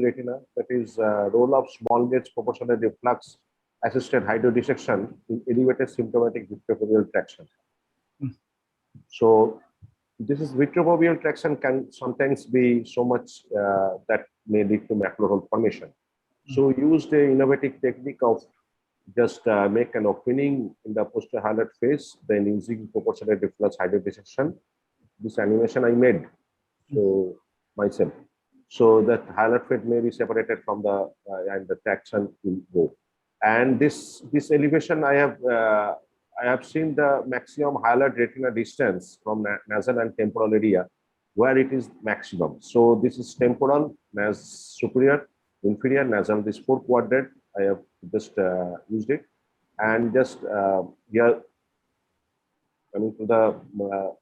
retina, that is role of small gauge proportional reflux assisted hydrodissection in elevated symptomatic vitreofoveal traction. So this is vitreofoveal traction can sometimes be so much that may lead to macular hole formation. So we used an innovative technique of just make an opening in the posterior highlight phase, then using proportional reflux hydrodissection. This animation I made so myself, so that highlight phase may be separated from the and the traction will go. And this elevation I have seen the maximum highlight retina distance from nasal and temporal area where it is maximum. So this is temporal, superior, inferior, nasal, this 4 quadrant. I have just used it, and just here coming to the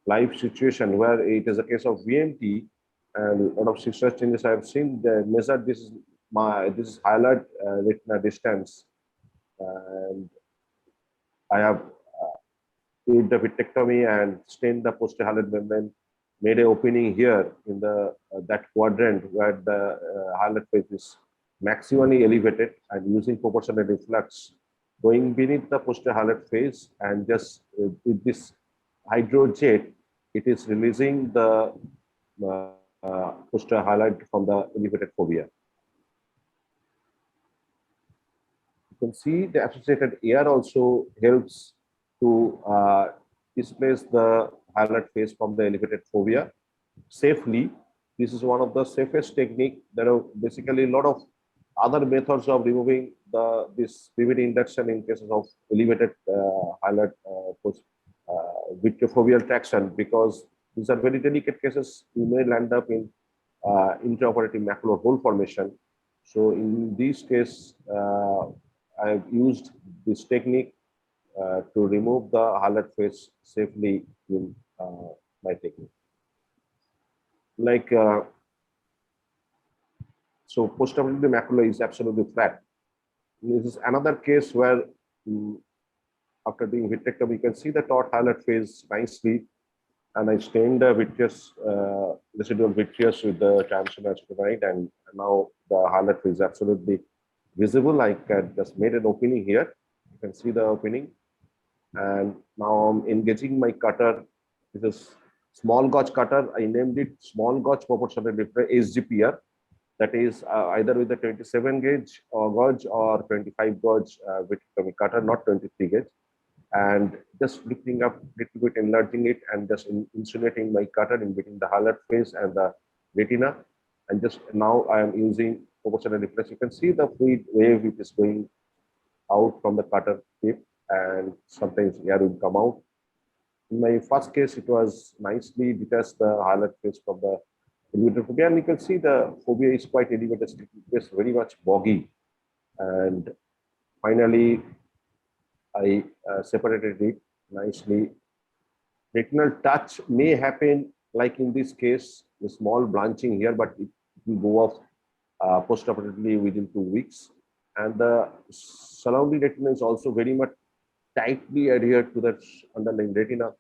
live situation where it is a case of VMT and a lot of success changes I have seen. The measure this is highlight retina distance, and I have did the vitrectomy and stained the posterior highlight membrane, made an opening here in the that quadrant where the highlight phase is maximally elevated, and using proportional reflux going beneath the posterior highlight phase, and just with this hydrojet, it is releasing the posterior highlight from the elevated fovea. You can see the associated air also helps to displace the highlight phase from the elevated fovea safely. This is one of the safest technique. There are basically a lot of other methods of removing this PVD induction in cases of elevated highlight vitreofoveal traction, because these are very delicate cases. You may land up in intraoperative macular hole formation. So in this case, I have used this technique to remove the highlight phase safely in my technique. Like so, postoperatively macula is absolutely flat. This is another case where after doing vitrectomy, you can see the taut highlight phase nicely, and I stained the vitreous residual vitreous with the transition acetonide, and now the highlight phase is absolutely visible. I just made an opening here. You can see the opening, and now I'm engaging my cutter. This is small gauge cutter. I named it small gauge proportional refractor SGPR. That is either with the 27 gauge or gauge or 25 gauge vitrectomy cutter, not 23 gauge. And just lifting up a little bit, enlarging it, and just insulating my cutter in between the highlight phase and the retina. And just now I am using proportional reflex. You can see the fluid wave which is going out from the cutter tip, and sometimes air will come out. In my first case, it was nicely detached the highlight phase from the elevated fovea, and you can see the fovea is quite elevated. It is very much boggy, and finally I separated it nicely. Retinal touch may happen, like in this case, a small blanching here, but it will go off postoperatively within 2 weeks. And the surrounding retina is also very much tightly adhered to the underlying retina.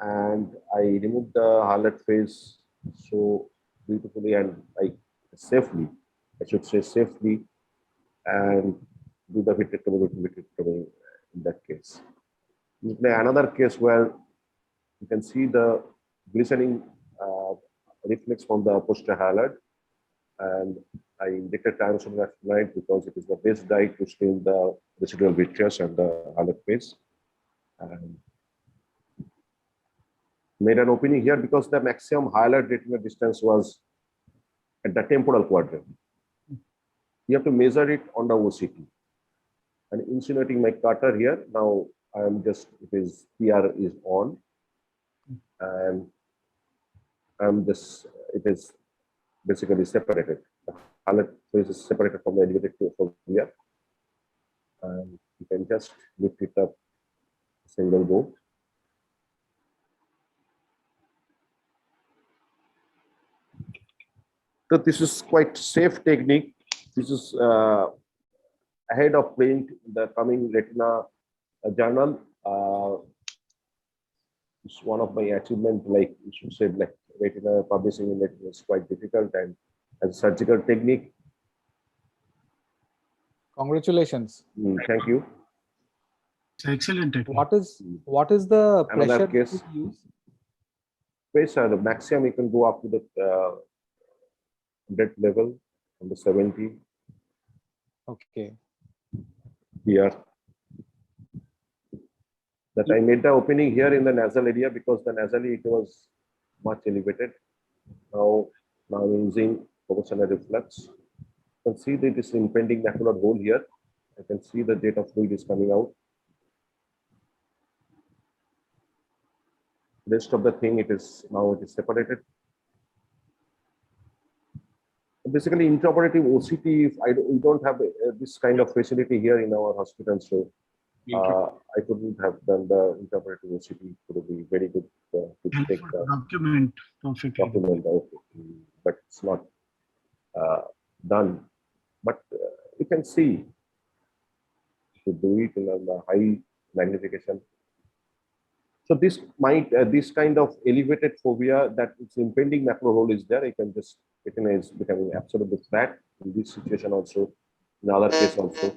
And I removed the highlight phase so beautifully and safely, I should say safely, and do the vitrectomy in that case. Another case where you can see the glistening reflex from the posterior highlight, and I injected tyrosine acetonide because it is the best dye to stain the residual vitreous and the highlight phase. And made an opening here because the maximum highlight retinal distance was at the temporal quadrant. You have to measure it on the OCT. And insulating my cutter here. Now I am just, it is PR is on, and I'm just, it is basically separated. The highlight phase is separated from the elevated fovea, and you can just lift it up single go. So this is quite safe technique. This is ahead of print the coming retina journal. It's one of my achievements, like you should say, like retina publishing in it was quite difficult, and as a surgical technique. Congratulations. Thank you. It's excellent technique. What is the Another pressure case. you use? Pressure, the maximum you can go up to the 100 level, on the 70 Okay. here. That I made the opening here in the nasal area because the nasally it was much elevated. Now I'm using proportional reflux. You can see that this impending macular hole here. I can see the jet of fluid is coming out. Rest of the thing, it is separated. Basically, intraoperative OCT, we don't have this kind of facility here in our hospital, so I couldn't have done the intraoperative OCT. It would be very good to take the document perfectly. document out, but it's not done. But you can see to do it in a high magnification. So this might this kind of elevated fovea that its impending macular hole is there. I can just retina is becoming absolutely flat in this situation also, in other case also.